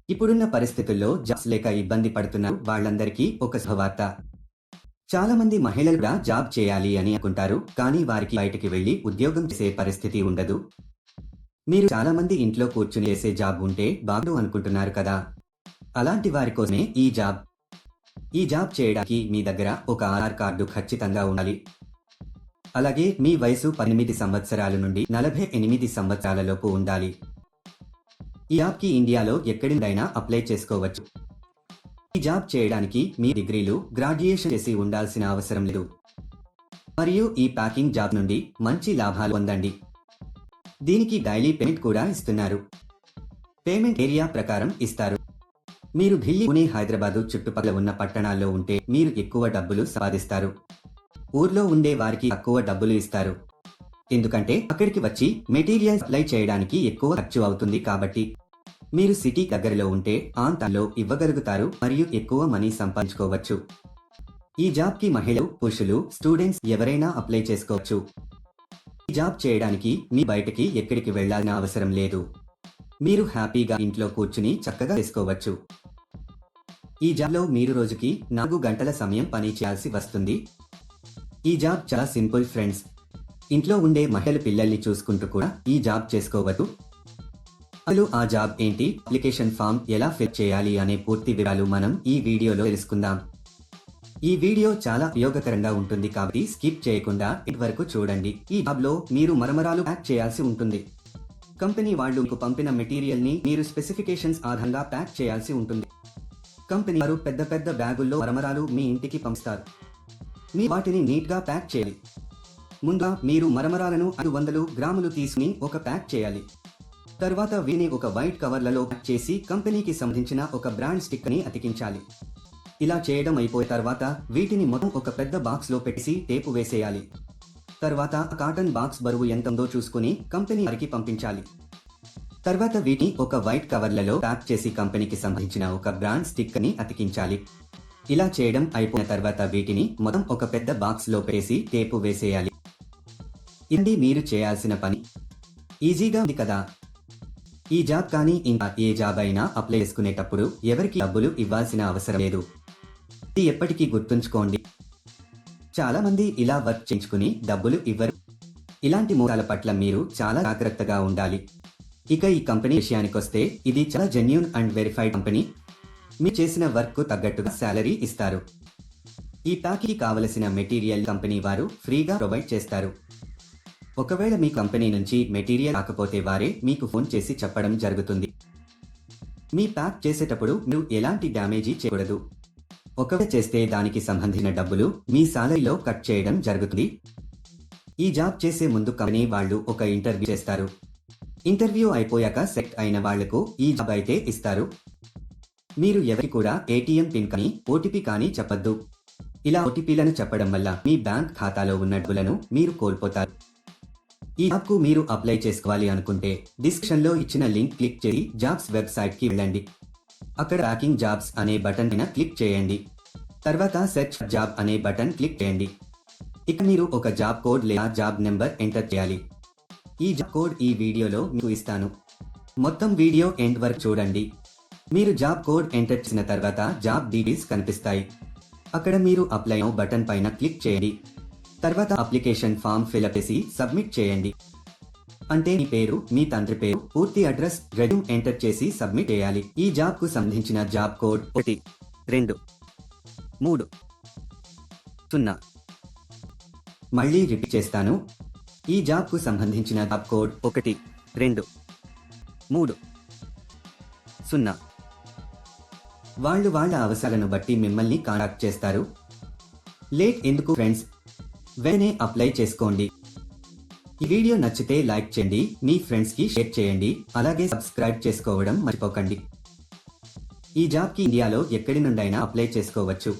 ఇప్పుడున్న పరిస్థితుల్లో జాబ్స్ లేక ఇబ్బంది పడుతున్న వాళ్ళందరికీ ఒక శుభవార్త. చాలా మంది మహిళలు కూడా జాబ్ చేయాలి అని అనుకుంటారు, కానీ వారికి బయటికి వెళ్లి ఉద్యోగం చేసే పరిస్థితి ఉండదు. మీరు చాలా మంది ఇంట్లో కూర్చుని చేసే జాబ్ ఉంటే బాగుండు అనుకుంటున్నారు కదా. అలాంటి వారి కోసమే ఈ జాబ్ చేయడానికి మీ దగ్గర ఒక ఆధార్ కార్డు ఖచ్చితంగా ఉండాలి. అలాగే మీ వయసు 18 సంవత్సరాల నుండి 48 సంవత్సరాల లోపు ఉండాలి. ఈ జాబ్కి ఇండియాలో ఎక్కడిదైనా అప్లై చేసుకోవచ్చు. ఈ జాబ్ చేయడానికి మీ డిగ్రీలు, గ్రాడ్యుయేషన్ చేసి ఉండాల్సిన అవసరం లేదు. మరియు ఈ ప్యాకింగ్ జాబ్ నుండి మంచి లాభాలు పొందండి. దీనికి డైలీ పేమెంట్ కూడా ఇస్తున్నారు. పేమెంట్ ఏరియా ప్రకారం ఇస్తారు. మీరు ఢిల్లీ, పుణె, హైదరాబాదు చుట్టుపక్కల ఉన్న పట్టణాల్లో ఉంటే మీరు ఎక్కువ డబ్బులు సంపాదిస్తారు. ఊర్లో ఉండే వారికి తక్కువ డబ్బులు ఇస్తారు. ఎందుకంటే అక్కడికి వచ్చి మెటీరియల్ సప్లై చేయడానికి ఎక్కువ ఖర్చు అవుతుంది. కాబట్టి మీరు సిటీ దగ్గరలో ఉంటే ఆంతాలో ఇవ్వగలుగుతారు మరియు ఎక్కువ మనీ సంపాదించుకోవచ్చు. ఈ జాబ్కి మహిళలు, పురుషులు, స్టూడెంట్స్ ఎవరైనా అప్లై చేసుకోవచ్చు. ఈ జాబ్ చేయడానికి మీ బయటకి ఎక్కడికి వెళ్లాల్సిన అవసరం లేదు. మీరు హ్యాపీగా ఇంట్లో కూర్చుని చక్కగా చేసుకోవచ్చు. ఈ జాబ్లో మీరు రోజుకి 4 గంటల సమయం పని చేయాల్సి వస్తుంది. ఈ జాబ్ చాలా సింపుల్ ఫ్రెండ్స్. ఇంట్లో ఉండే మహిళలు పిల్లల్ని చూసుకుంటూ కూడా ఈ జాబ్ చేసుకోవచ్చు. అసలు ఆ జాబ్ ఏంటి, అప్లికేషన్ ఫామ్ ఎలా ఫిల్ చేయాలి అనే పూర్తి వివరాలు మనం ఈ వీడియోలో తెలుసుకుందాం. ఈ వీడియో చాలా ఉపయోగకరంగా ఉంటుంది కాబట్టి స్కిప్ చేయకుండా ఎండ్ వరకు చూడండి. ఈ జాబ్లో మీరు మరమరాలు ప్యాక్ చేయాల్సి ఉంటుంది. కంపెనీ వాళ్ళు మీకు పంపిన మెటీరియల్ ని మీరు స్పెసిఫికేషన్స్ ఆధారంగా ప్యాక్ చేయాల్సి ఉంటుంది. కంపెనీ వారు పెద్ద పెద్ద బ్యాగుల్లో మరమరాలు మీ ఇంటికి పంపిస్తారు. మీ వాటిని నీట్ గా ప్యాక్ చేయాలి. ముందుగా మీరు మరమరాలను 500 గ్రాములు తీసుకుని ఒక ప్యాక్ చేయాలి. తర్వాత వీటిని ఒక వైట్ కవర్లలో ప్యాక్ చేసి కంపెనీకి సంబంధించిన ఒక బ్రాండ్ స్టిక్కర్ ని అతికించాలి. ఇలా చేయడం అయిపోయిన తర్వాత వీటిని మొత్తం ఒక పెద్ద బాక్స్ లో పెట్టి టేపు వేసేయాలి. తర్వాత కాటన్ బాక్స్ బరువు ఎంత ఉందో చూసుకుని కంపెనీ వారికి పంపించాలి. తర్వాత వీటిని ఒక వైట్ కవర్లలో ప్యాక్ చేసి కంపెనీకి సంబంధించిన ఒక బ్రాండ్ స్టిక్కర్ ని అతికించాలి. ఇలా చేయడం అయిపోయిన తర్వాత వీటిని మొత్తం ఒక పెద్ద బాక్స్ లో వేసి టేపు వేసేయాలి. ఇది మీరు చేయాల్సిన పని. ఈజీగా ఉంది కదా. ఈ జాబ్ కానీ ఇంకా ఏ జాబ్ అయినా అప్లై చేసుకునేటప్పుడు ఎవరికి డబ్బులు ఇవ్వాల్సిన అవసరం లేదు. ఇది ఎప్పటికీ గుర్తుంచుకోండి. చాలా మంది ఇలా వర్క్ చేయించుకుని డబ్బులు ఇవ్వరు. ఇలాంటి మోసాల పట్ల మీరు చాలా జాగ్రత్తగా ఉండాలి. ఇక ఈ కంపెనీ విషయానికొస్తే ఇది చాలా జెన్యూన్ అండ్ వెరిఫైడ్ కంపెనీ. మీరు చేసిన వర్క్ కు తగ్గట్టుగా శాలరీ ఇస్తారు. ఈ ప్యాక్కి కావలసిన మెటీరియల్ కంపెనీ వారు ఫ్రీగా ప్రొవైడ్ చేస్తారు. ఒకవేళ మీ కంపెనీ నుంచి మెటీరియల్ రాకపోతే వారే మీకు ఫోన్ చేసి చెప్పడం జరుగుతుంది. మీ ప్యాక్ చేసేటప్పుడు మీరు ఎలాంటి డ్యామేజీ చేయకూడదు. ఒకవేళ చేస్తే దానికి సంబంధించిన డబ్బులు మీ సాలరీలో కట్ చేయడం జరుగుతుంది. ఈ జాబ్ చేసే ముందు కంపెనీ వాళ్ళు ఒక ఇంటర్వ్యూ చేస్తారు. ఇంటర్వ్యూ అయిపోయాక సెలెక్ట్ అయిన వాళ్లకు ఈ జాబ్ అయితే ఇస్తారు. మీరు ఎవరికి కూడా ఏటీఎం పిన్ కానీ ఓటీపీ కానీ చెప్పొద్దు. ఇలా ఓటీపీలను చెప్పడం వల్ల మీ బ్యాంక్ ఖాతాలో ఉన్న డబ్బులను మీరు కోల్పోతారు. ఈ జాబ్ కు మీరు అప్లై చేసుకోవాలి అనుకుంటే డిస్క్రిప్షన్ లో ఇచ్చిన లింక్ క్లిక్ చేసి జాబ్స్ వెబ్సైట్ కి వెళ్ళండి. అక్కడ ప్యాకింగ్ జాబ్స్ అనే బటన్ పైన క్లిక్ చేయండి. తర్వాత సెర్చ్ జాబ్ అనే బటన్ క్లిక్ చేయండి. ఇక మీరు ఒక జాబ్ కోడ్ లేదా జాబ్ నెంబర్ ఎంటర్ చేయాలి. ఈ జాబ్ కోడ్ ఈ వీడియోలో మీకు ఇస్తాను. మొత్తం వీడియో ఎండ్ వరకు చూడండి. మీరు జాబ్ కోడ్ ఎంటర్ చేసిన తర్వాత జాబ్ డీటెయిల్స్ కనిపిస్తాయి. అక్కడ మీరు అప్లై నౌ బటన్ పైన క్లిక్ చేయండి. తర్వాత అప్లికేషన్ ఫామ్ ఫిల్అప్ చేసి సబ్మిట్ చేయండి. అంటే మీ పేరు, మీ తండ్రి పేరు, పూర్తి అడ్రస్, రెజ్యూమ్ ఎంటర్ చేసి సబ్మిట్ చేయాలి. ఈ జాబ్ కు సంబంధించిన జాబ్ కోడ్ 12300. మళ్ళీ రిపీట్ చేస్తాను. ఈ జాబ్ కు సంబంధించిన జాబ్ కోడ్ 12300. వాళ్ళు వాళ్ళ అవసరాలను బట్టి మిమ్మల్ని కాంటాక్ట్ చేస్తారు. లేట్ ఎందుకు ఫ్రెండ్స్, వెంటనే అప్లై చేసుకోండి. ఈ వీడియో నచ్చితే లైక్ చేయండి, మీ ఫ్రెండ్స్ కి షేర్ చేయండి, అలాగే సబ్స్క్రైబ్ చేసుకోవడం మర్చిపోకండి. ఈ జాబ్ కి ఇండియాలో ఎక్కడి నుండైనా అప్లై చేసుకోవచ్చు.